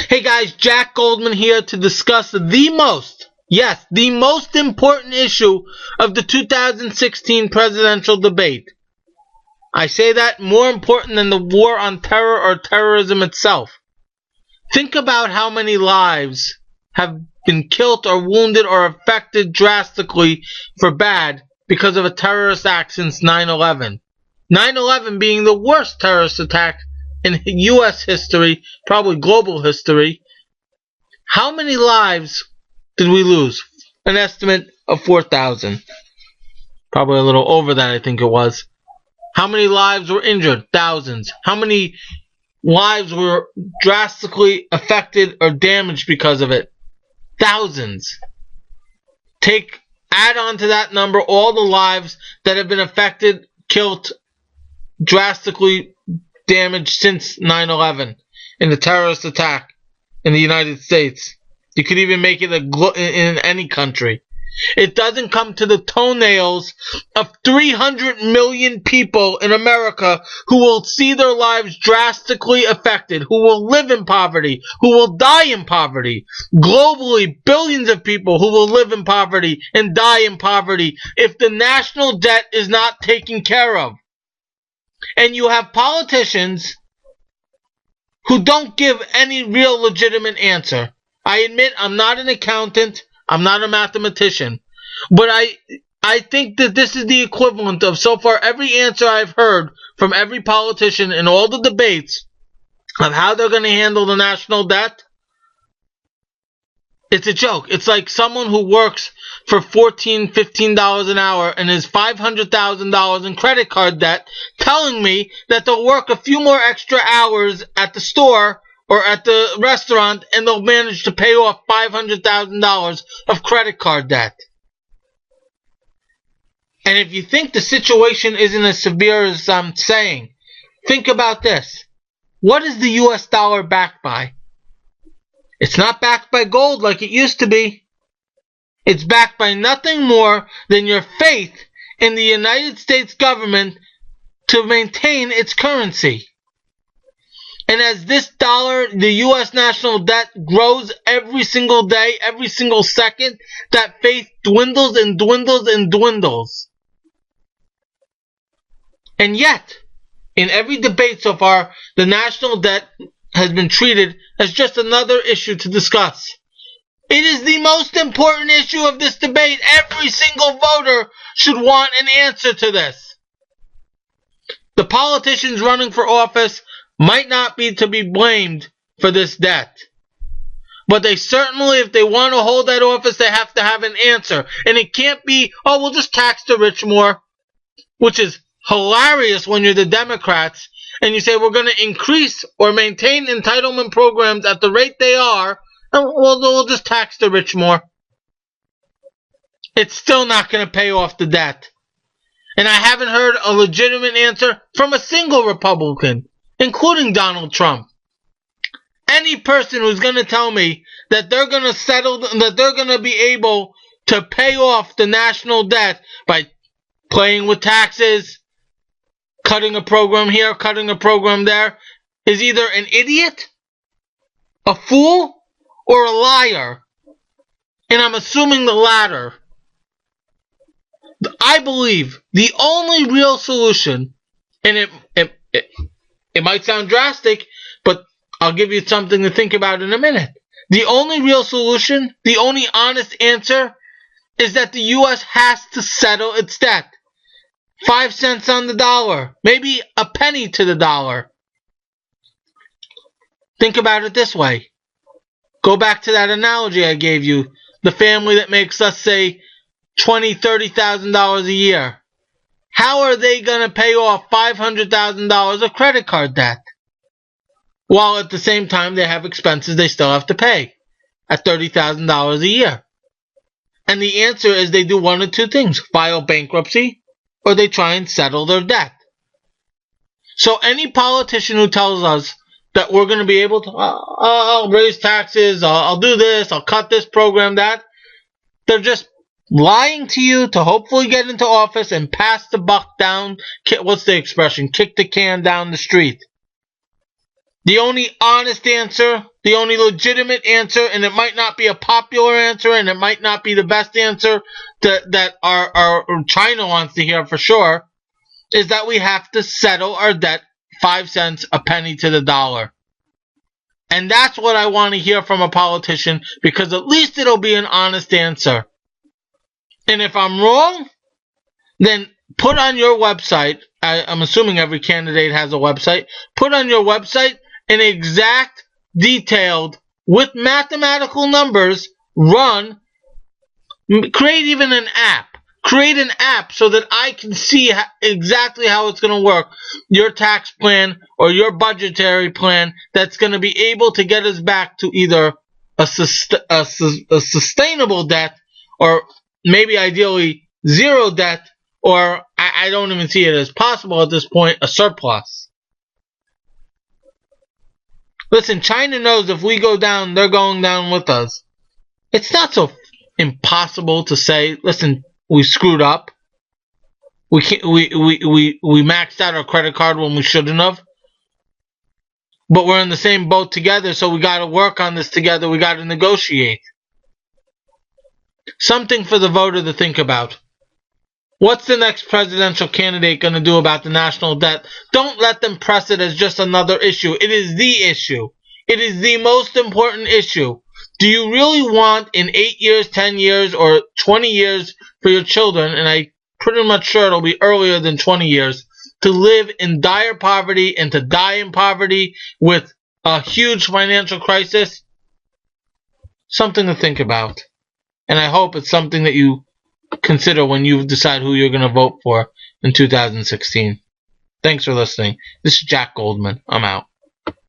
Hey guys, Jack Goldman here to discuss the most important issue of the 2016 presidential debate. I say that more important than the war on terror or terrorism itself. Think about how many lives have been killed or wounded or affected drastically for bad because of a terrorist act since 9/11. 9/11 being the worst terrorist attack in U.S. history, probably global history. How many lives did we lose? An estimate of 4,000. Probably a little over that, I think it was. How many lives were injured? Thousands. How many lives were drastically affected or damaged because of it? Thousands. Add on to that number all the lives that have been affected, killed, drastically damaged since 9/11 in the terrorist attack in the United States. You could even make it in any country. It doesn't come to the toenails of 300 million people in America who will see their lives drastically affected, who will live in poverty, who will die in poverty. Globally, billions of people who will live in poverty and die in poverty if the national debt is not taken care of. And you have politicians who don't give any real legitimate answer. I admit I'm not an accountant, I'm not a mathematician, but I think that this is the equivalent of, so far, every answer I've heard from every politician in all the debates of how they're going to handle the national debt. It's a joke. It's like someone who works for $14, $15 an hour and is $500,000 in credit card debt telling me that they'll work a few more extra hours at the store or at the restaurant and they'll manage to pay off $500,000 of credit card debt. And if you think the situation isn't as severe as I'm saying, think about this. What is the US dollar backed by? It's not backed by gold like it used to be. It's backed by nothing more than your faith in the United States government to maintain its currency. And as this dollar, the U.S. national debt, grows every single day, every single second, that faith dwindles and dwindles and dwindles. And yet, in every debate so far, the national debt has been treated as just another issue to discuss. It is the most important issue of this debate. Every single voter should want an answer to this. The politicians running for office might not be to be blamed for this debt. But they certainly, if they want to hold that office, they have to have an answer. And it can't be, oh, we'll just tax the rich more, which is hilarious when you're the Democrats and you say we're going to increase or maintain entitlement programs at the rate they are, and we'll just tax the rich more. It's still not going to pay off the debt. And I haven't heard a legitimate answer from a single Republican, including Donald Trump. Any person who's going to tell me that they're going to settle, that they're going to be able to pay off the national debt by playing with taxes, cutting a program here, cutting a program there, is either an idiot, a fool, or a liar. And I'm assuming the latter. I believe the only real solution, and it might sound drastic, but I'll give you something to think about in a minute. The only real solution, the only honest answer, is that the U.S. has to settle its debt. 5 cents on the dollar, maybe a penny to the dollar. Think about it this way. Go back to that analogy I gave you. The family that makes, let's say, $20,000, $30,000 a year. How are they going to pay off $500,000 of credit card debt? While at the same time they have expenses they still have to pay at $30,000 a year. And the answer is they do one of two things. File bankruptcy, or they try and settle their debt. So any politician who tells us that we're going to be able to, I'll raise taxes, I'll do this, I'll cut this program, that, they're just lying to you to hopefully get into office and pass the buck down, what's the expression, kick the can down the street. The only honest answer, the only legitimate answer, and it might not be a popular answer, and it might not be the best answer that our China wants to hear for sure, is that we have to settle our debt 5 cents a penny to the dollar. And that's what I want to hear from a politician, because at least it'll be an honest answer. And if I'm wrong, then put on your website, I'm assuming every candidate has a website, put on your website an exact, detailed, with mathematical numbers, create even an app. Create an app so that I can see exactly how it's going to work. Your tax plan or your budgetary plan that's going to be able to get us back to either a sustainable debt, or maybe ideally zero debt, or I don't even see it as possible at this point, a surplus. Listen, China knows if we go down, they're going down with us. It's not so impossible to say, listen, we screwed up. We maxed out our credit card when we shouldn't have. But we're in the same boat together, so we got to work on this together. We got to negotiate. Something for the voter to think about. What's the next presidential candidate going to do about the national debt? Don't let them press it as just another issue. It is the issue. It is the most important issue. Do you really want in 8 years, 10 years, or 20 years for your children, and I'm pretty much sure it'll be earlier than 20 years, to live in dire poverty and to die in poverty with a huge financial crisis? Something to think about. And I hope it's something that you consider when you decide who you're going to vote for in 2016. Thanks for listening. This is Jack Goldman. I'm out.